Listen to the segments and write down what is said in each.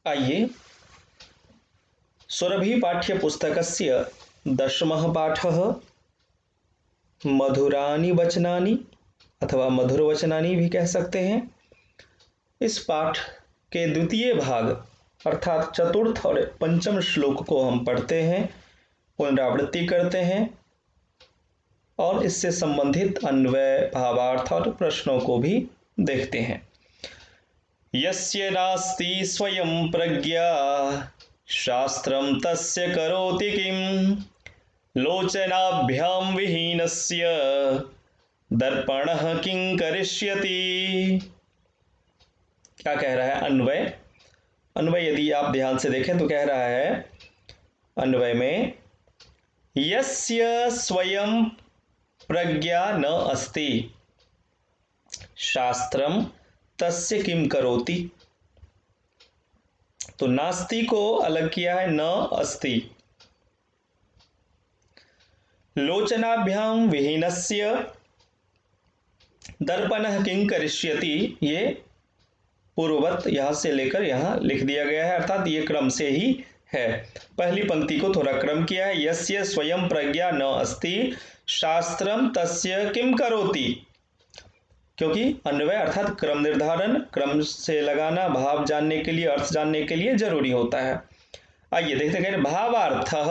आइए सुरभि पाठ्यपुस्तकस्य 10मः पाठः मधुरानि वचनानि अथवा मधुरवचनानि भी कह सकते हैं। इस पाठ के द्वितीय भाग अर्थात चतुर्थ और पंचम श्लोक को हम पढ़ते हैं, पुनरावृत्ति करते हैं और इससे संबंधित अन्वय, भावार्थ और प्रश्नों को भी देखते हैं। यस्य नास्ति स्वयं प्रज्ञा शास्त्रं तस्य करोति किं लोचनाभ्यां विहीनस्य दर्पणः किं करिष्यति। क्या कह रहा है? अन्वय यदि आप ध्यान से देखें तो कह रहा है अन्वय में यस्य स्वयं प्रज्ञा न अस्ति शास्त्रम तस्य किम करोति। तो नास्ति को अलग किया है, न अस्ति। लोचनाभ्याम विहीनस्य दर्पणः किं करिष्यति, ये पूर्ववत यहां से लेकर यहां लिख दिया गया है, अर्थात ये क्रम से ही है। पहली पंक्ति को थोड़ा क्रम किया है, यस्य स्वयं प्रज्ञा न अस्ति शास्त्रम तस्य किम करोति, क्योंकि अन्वय अर्थात क्रम निर्धारण, क्रम से लगाना, भाव जानने के लिए, अर्थ जानने के लिए जरूरी होता है। आइए देखते हैं। भावार्थः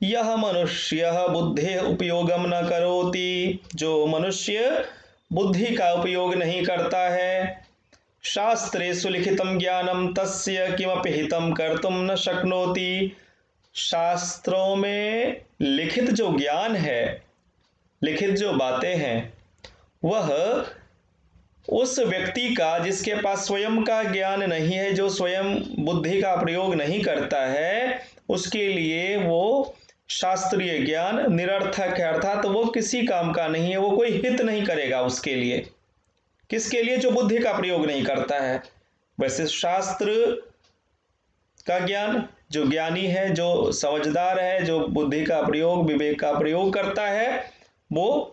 यह मनुष्य बुद्धि उपयोगम न करोति, जो मनुष्य बुद्धि का उपयोग नहीं करता है। शास्त्रेषु लिखितं ज्ञानम तस्य किमपि हितं कर्तुम न शक्नोति, शास्त्रों में लिखित जो ज्ञान है, लिखित जो बातें हैं, वह उस व्यक्ति का जिसके पास स्वयं का ज्ञान नहीं है, जो स्वयं बुद्धि का प्रयोग नहीं करता है, उसके लिए वो शास्त्रीय ज्ञान निरर्थक है, अर्थात वो किसी काम का नहीं है, वो कोई हित नहीं करेगा उसके लिए। किसके लिए? जो बुद्धि का प्रयोग नहीं करता है। वैसे शास्त्र का ज्ञान, जो ज्ञानी है, जो समझदार है, जो बुद्धि का प्रयोग, विवेक का प्रयोग करता है, वो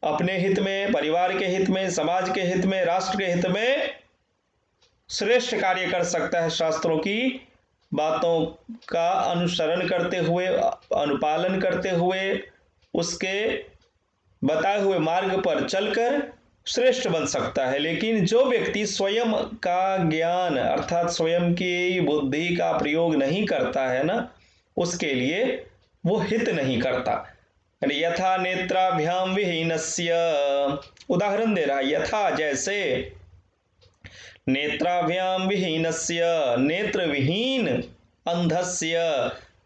अपने हित में, परिवार के हित में, समाज के हित में, राष्ट्र के हित में श्रेष्ठ कार्य कर सकता है। शास्त्रों की बातों का अनुसरण करते हुए, अनुपालन करते हुए, उसके बताए हुए मार्ग पर चलकर श्रेष्ठ बन सकता है। लेकिन जो व्यक्ति स्वयं का ज्ञान अर्थात स्वयं की बुद्धि का प्रयोग नहीं करता है ना, उसके लिए वो हित नहीं करता। यथा नेत्राभ्याम विहीनस्य, उदाहरण दे रहा है, यथा जैसे, नेत्राभ्याम विहीनस्य नेत्र विहीन अंधस्य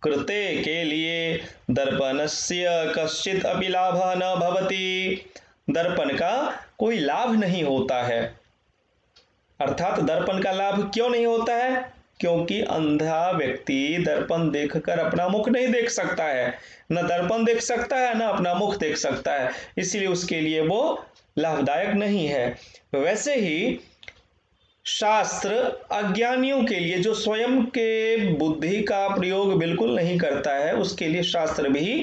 कृते के लिए दर्पणस्य कश्चित अपि लाभः न भवति, दर्पण का कोई लाभ नहीं होता है। अर्थात दर्पण का लाभ क्यों नहीं होता है? क्योंकि अंधा व्यक्ति दर्पण देखकर अपना मुख नहीं देख सकता है, न दर्पण देख सकता है, न अपना मुख देख सकता है, इसलिए उसके लिए वो लाभदायक नहीं है। वैसे ही शास्त्र अज्ञानियों के लिए, जो स्वयं के बुद्धि का प्रयोग बिल्कुल नहीं करता है, उसके लिए शास्त्र भी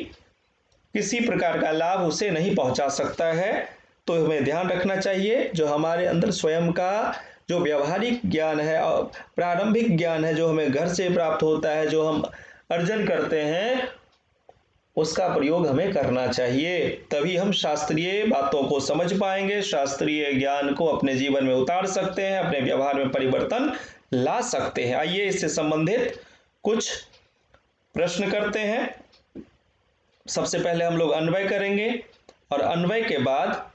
किसी प्रकार का लाभ उसे नहीं पहुंचा सकता है। तो हमें ध्यान रखना चाहिए, जो हमारे अंदर स्वयं का जो व्यवहारिक ज्ञान है, प्रारंभिक ज्ञान है, जो हमें घर से प्राप्त होता है, जो हम अर्जन करते हैं, उसका प्रयोग हमें करना चाहिए। तभी हम शास्त्रीय बातों को समझ पाएंगे, शास्त्रीय ज्ञान को अपने जीवन में उतार सकते हैं, अपने व्यवहार में परिवर्तन ला सकते हैं। आइए इससे संबंधित कुछ प्रश्न करते हैं। सबसे पहले हम लोग अन्वय करेंगे और अन्वय के बाद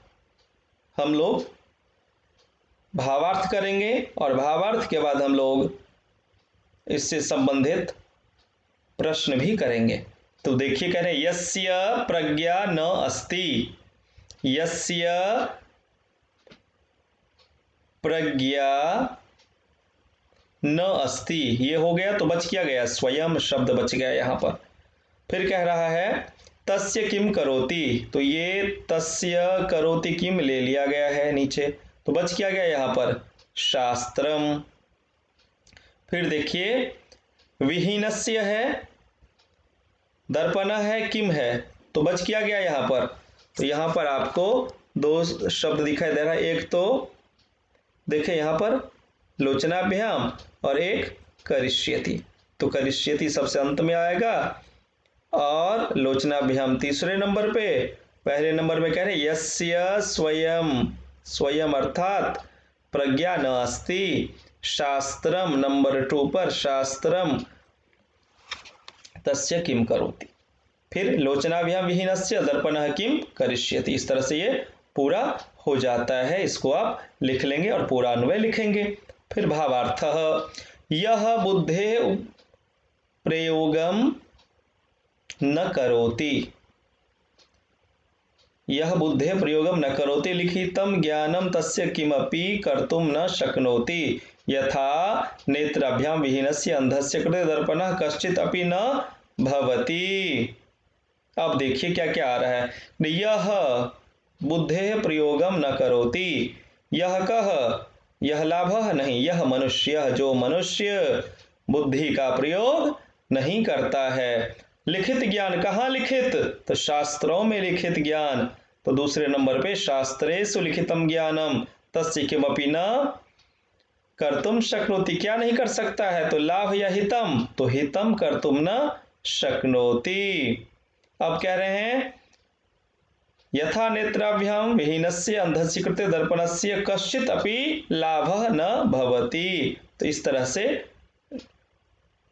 हम लोग भावार्थ करेंगे और भावार्थ के बाद हम लोग इससे संबंधित प्रश्न भी करेंगे। तो देखिए, कह रहे हैं यस्य प्रज्ञा न अस्ति, यस्य प्रज्ञा न अस्ति, ये हो गया। तो बच क्या गया? स्वयं शब्द बच गया यहां पर। फिर कह रहा है तस्य किम करोति, तो ये तस्य करोति किम ले लिया गया है नीचे, तो बच क्या गया यहां पर? शास्त्रम। फिर देखिए विहीनस्य है, दर्पण है, किम है, तो बच क्या गया यहां पर? तो यहां पर आपको दो शब्द दिखाई दे रहा है। एक तो देखें यहां पर लोचनाभ्याम और एक करिष्यति। तो करिष्यति सबसे अंत में आएगा और लोचनाभ्याम तीसरे नंबर पे। पहले नंबर में कह रहे यस्य स्वयं, स्वयं अर्थात प्रज्ञा न अस्ति, शास्त्रम नंबर 2 पर शास्त्रम तस्य किम करोति। फिर लोचनाभ्याम विहीनस्य दर्पणः किम करिष्यति। इस तरह से ये पूरा हो जाता है। इसको आप लिख लेंगे और पूरा अन्वय लिखेंगे। फिर भावार्थः यह बुद्धे प्रयोगम न करोति, यह बुद्धे प्रयोगम न करोति लिखितम ज्ञानम तस्य किमपि कर्तुम न शक्नोति यथा नेत्राभ्याम विहीनस्य अंधस्य कृते दर्पणः कश्चित अपि न भवति। अब देखिए क्या क्या आ रहा है। यह बुद्धे प्रयोगम न करोति, यह कह, यह लाभः नहीं, यह मनुष्य, जो मनुष्य बुद्धि का प्रयोग नहीं करता है। लिखित ज्ञान, कहाँ लिखित? तो शास्त्रों में लिखित ज्ञान। तो दूसरे नंबर पे शास्त्रेषु लिखितम ज्ञानम तस्य किमपि न कर्तुम शक्नोति, क्या नहीं कर सकता है? तो लाभ या हितम, तो हितम कर्तुम न शक्नोति। अब कह रहे हैं यथा नेत्राभ्याम विहीनस्य अंधस्य कृते दर्पणस्य कश्चित अपि लाभः न भवति। तो इस तरह से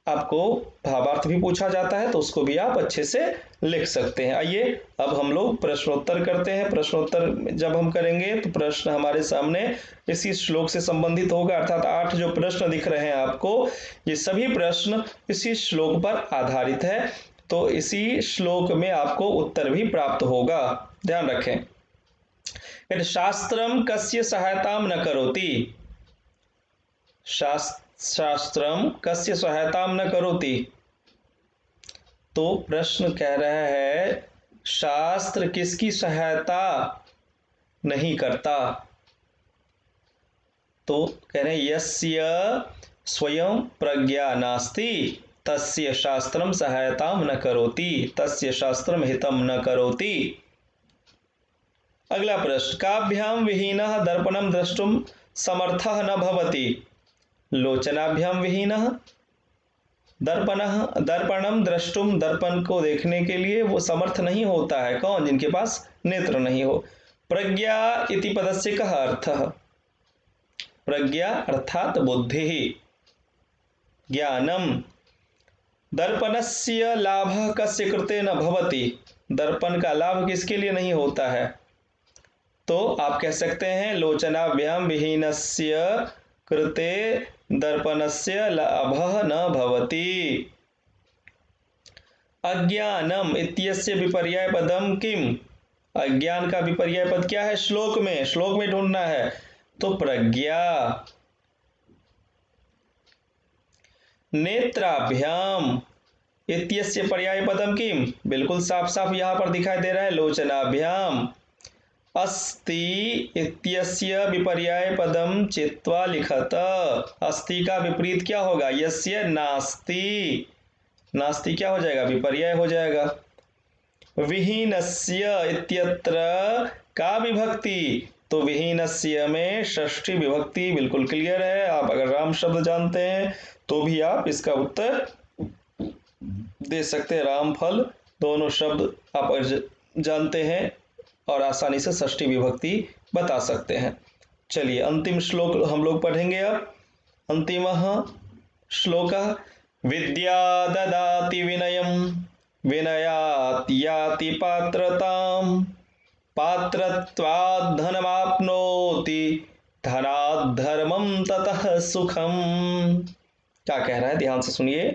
आपको भावार्थ भी पूछा जाता है तो उसको भी आप अच्छे से लिख सकते हैं। आइए अब हम लोग प्रश्नोत्तर करते हैं। प्रश्नोत्तर जब हम करेंगे तो प्रश्न हमारे सामने इसी श्लोक से संबंधित होगा, अर्थात 8 जो प्रश्न दिख रहे हैं आपको, ये सभी प्रश्न इसी श्लोक पर आधारित है। तो इसी श्लोक में आपको उत्तर भी प्राप्त होगा, ध्यान रखें। शास्त्रम कस्य सहायताम न करोति, शास्त्रम कस्य सहायताम न करोति। तो प्रश्न कह रहा है शास्त्र किसकी सहायता नहीं करता। तो कह रहे हैं यस्य स्वयं प्रज्ञा नास्ति तस्य शास्त्रम सहायताम न करोति, तस्य शास्त्रम हितम न करोति। अगला प्रश्न, काभ्याम विहीनः दर्पणम द्रष्टुम समर्थः न भवति, लोचनाभ्याम विहीनः दर्पणम द्रष्टुम, दर्पण को देखने के लिए वो समर्थ नहीं होता है। कौन? जिनके पास नेत्र नहीं हो। प्रज्ञा इति पदस्य कः अर्थः, प्रज्ञा अर्थात बुद्धि, ज्ञानम। दर्पणस्य लाभः कस्य कृते न भवति, दर्पण का लाभ किसके लिए नहीं होता है? तो आप कह सकते हैं लोचनाभ्याम विहीनस्य कृते दर्पणस्य लाभः न भवति। अज्ञानम इत्यस्य विपर्याय पदम किम, अज्ञान का विपर्याय पद क्या है? श्लोक में ढूंढना है। तो प्रज्ञा। नेत्राभ्याम इत्यस्य पर्याय पदम किम, बिल्कुल साफ साफ यहां पर दिखाई दे रहा है लोचनाभ्याम। अस्ति इत्यस्य विपर्याय पदम चित्वा लिखत, अस्ति का विपरीत क्या होगा? यस्य नास्ति, नास्ति क्या हो जाएगा? विपर्याय हो जाएगा। विहीनस्य इत्यत्र का विभक्ति, तो विहीनस्य में षष्ठी विभक्ति बिल्कुल क्लियर है। आप अगर राम शब्द जानते हैं तो भी आप इसका उत्तर दे सकते हैं। राम फल दोनों शब्द आप जानते हैं और आसानी से षष्ठी विभक्ति बता सकते हैं। चलिए अंतिम श्लोक हम लोग पढ़ेंगे। अब अंतिमः श्लोकः, विद्या ददाति विनयं विनयात् याति पात्रतां पात्रत्वात् धनमाप्नोति धनात् धर्मं ततः सुखम। क्या कह रहा है? ध्यान से सुनिए।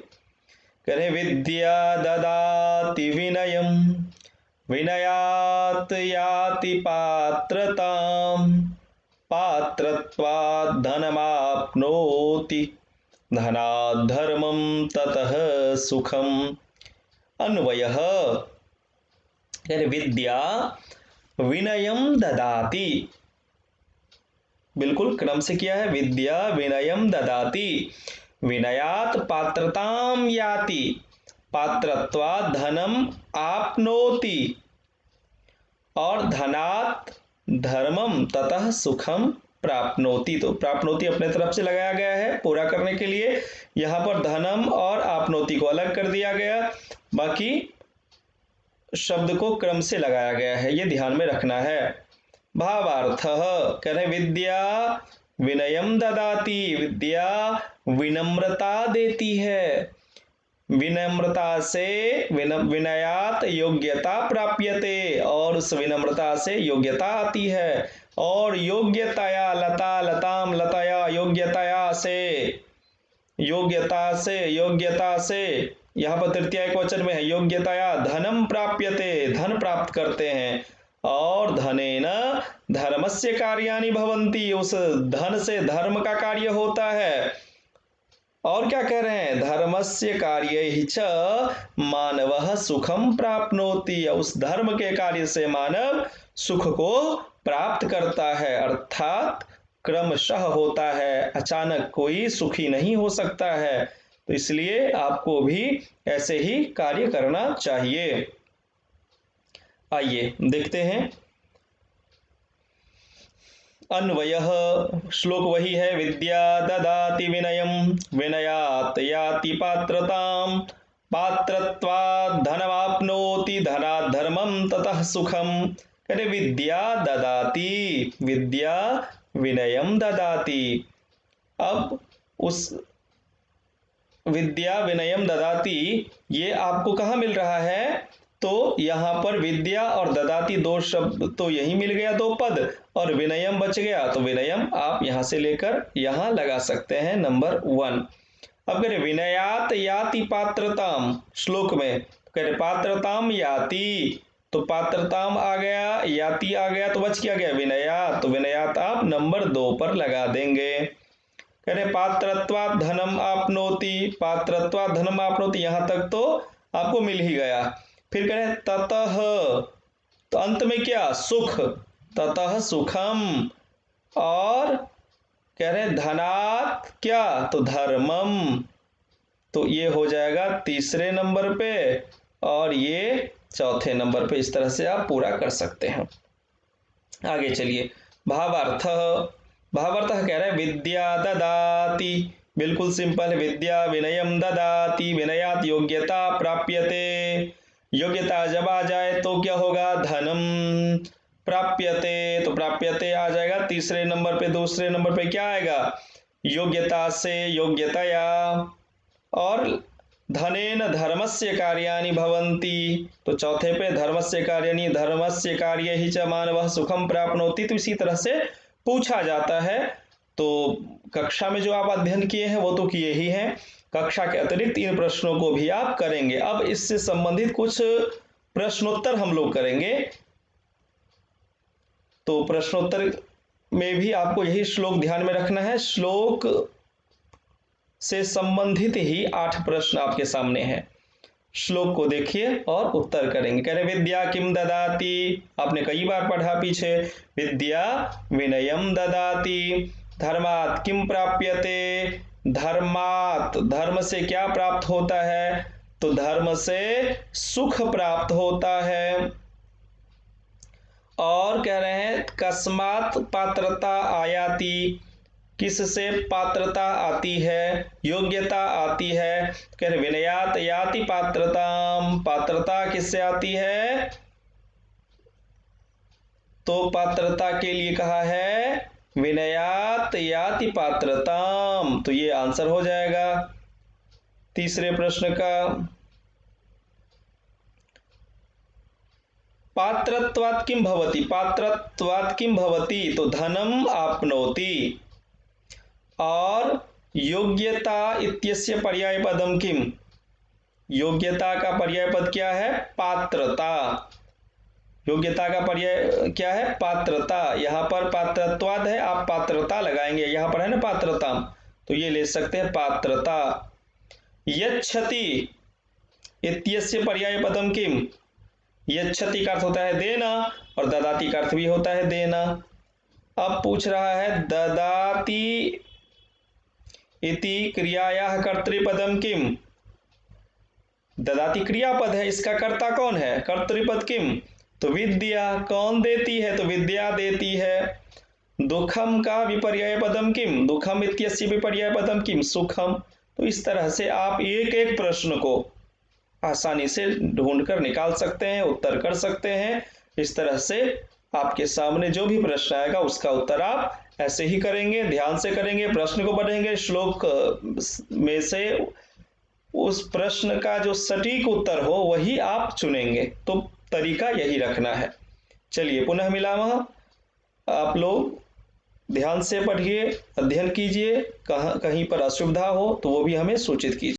कह रहे विद्या ददाति विनयं विनयात् याति पात्रतां पात्रत्वात् धनमाप्नोति धनात् धर्मं ततः सुखम। अन्वयः, विद्या विनयम ददाति, बिल्कुल क्रम से किया है। विद्या विनयम ददाति, विनयात् पात्रतां याति पात्रत्वात् धनम आपनोति और धनात् धर्मम ततः सुखम प्राप्नोति। तो प्राप्नोति अपने तरफ से लगाया गया है पूरा करने के लिए, यहाँ पर धनम और आपनोति को अलग कर दिया गया, बाकी शब्द को क्रम से लगाया गया है, ये ध्यान में रखना है। भावार्थ कह रहे विद्या विनयम ददाति, विद्या विनम्रता देती है, विनम्रता से विनयात योग्यता प्राप्यते, और उस विनम्रता से योग्यता आती है, और योग्यतया लता लताम लतया योग्यतया से, योग्यता से यहाँ पर तृतीय एकवचन में है, योग्यतया धनम प्राप्यते, धन प्राप्त करते हैं, और धनेन धर्मस्य कार्याणि भवन्ति, उस धन से धर्म का कार्य होता है। और क्या कह रहे हैं, धर्मस्य कार्यैः च मानवः सुखम प्राप्नोति, उस धर्म के कार्य से मानव सुख को प्राप्त करता है, अर्थात क्रमशः होता है, अचानक कोई सुखी नहीं हो सकता है। तो इसलिए आपको भी ऐसे ही कार्य करना चाहिए। आइए देखते हैं अन्वयः। श्लोक वही है, विद्या ददाति विनयम, विनयात याति पात्रताम, पात्रत्वात् धनमाप्नोति, धनात् धर्मम ततः सुखम। कहते विद्या ददाति, विद्या विनयम ददाति। अब उस विद्या विनयम ददाति ये आपको कहाँ मिल रहा है, तो यहाँ पर विद्या और ददाति दो शब्द तो यही मिल गया, दो पद, और विनयम बच गया, तो विनयम आप यहाँ से लेकर यहाँ लगा सकते हैं नंबर 1। अब कह रहे विनयात याति पात्रताम, श्लोक में कह रहे पात्रताम याति, तो पात्रताम आ गया, याति आ गया, तो बच क्या गया विनयात, तो विनयात आप नंबर 2 पर लगा देंगे। कह रहे पात्रत्वात् धनम आपनोति, पात्रत्वात् धनम आपनोति, यहाँ तक तो आपको मिल ही गया। फिर कह रहे ततः, तो अंत में क्या सुख, ततः सुखम, और कह रहे धनात् क्या, तो धर्मम, तो ये हो जाएगा तीसरे नंबर पे और ये चौथे नंबर पे। इस तरह से आप पूरा कर सकते हैं। आगे चलिए, भावार्थ। भावार्थ कह रहे हैं विद्या ददाति, बिल्कुल सिंपल है, विद्या विनयम ददाति, विनयात योग्यता प्राप्यते, योग्यता जब आ जाए तो क्या होगा, धनम प्राप्यते, तो प्राप्यते आ जाएगा तीसरे नंबर पे। दूसरे नंबर पे क्या आएगा, योग्यता से योग्यतया, और धनेन धर्मस्य कार्याणि भवन्ति, तो चौथे पे धर्मस्य कार्याणि, धर्मस्य कार्यैः च मानवः सुखम प्राप्नोति। तो इसी तरह से पूछा जाता है। तो कक्षा में जो आप अध्ययन किए हैं वो तो किए ही हैं, कक्षा के अतिरिक्त इन प्रश्नों को भी आप करेंगे। अब इससे संबंधित कुछ प्रश्नोत्तर हम लोग करेंगे, तो प्रश्नोत्तर में भी आपको यही श्लोक ध्यान में रखना है। श्लोक से संबंधित ही 8 प्रश्न आपके सामने हैं। श्लोक को देखिए और उत्तर करेंगे। कह रहे विद्या किम ददाति, आपने कई बार पढ़ा पीछे, विद्या विनयम ददाति, धर्मात् किम प्राप्यते, धर्मात् धर्म से क्या प्राप्त होता है, तो धर्म से सुख प्राप्त होता है। और कह रहे हैं कस्मात् पात्रता आयाति, किससे पात्रता आती है, योग्यता आती है। कह रहे विनयात याति पात्रताम, पात्रता किससे आती है, तो पात्रता के लिए कहा है विनयात याति पात्रताम, तो ये आंसर हो जाएगा तीसरे प्रश्न का। पात्रत्वात् किम भवति, पात्रत्वात् किम भवति, तो धनम आपनोति। और योग्यता इत्यस्य पर्याय पदम किम, योग्यता का पर्याय पद क्या है, पात्रता, योग्यता का पर्याय क्या है, पात्रता। यहाँ पर पात्रत्वाद है, आप पात्रता लगाएंगे, यहाँ पर है ना पात्रता, तो ये ले सकते हैं पात्रता। यच्छति इत्यस्य पर्याय पदम किम, यच्छति का अर्थ होता है देना, और ददाति का अर्थ भी होता है देना। अब पूछ रहा है ददाति इति क्रियायाः कर्तृपदम किम, ददाति क्रियापद है, इसका कर्ता कौन है, कर्तृपद किम, तो विद्या, कौन देती है, तो विद्या देती है। दुखम का विपर्यय पदम किम, दुखम इत्यस्य विपर्यय पदम किम, सुखम। तो इस तरह से आप एक एक प्रश्न को आसानी से ढूंढकर निकाल सकते हैं, उत्तर कर सकते हैं। इस तरह से आपके सामने जो भी प्रश्न आएगा उसका उत्तर आप ऐसे ही करेंगे, ध्यान से करेंगे, प्रश्न को पढ़ेंगे, श्लोक में से उस प्रश्न का जो सटीक उत्तर हो वही आप चुनेंगे। तो तरीका यही रखना है। चलिए पुनः मिलामः। आप लोग ध्यान से पढ़िए, अध्ययन कीजिए, कहीं पर असुविधा हो तो वो भी हमें सूचित कीजिए।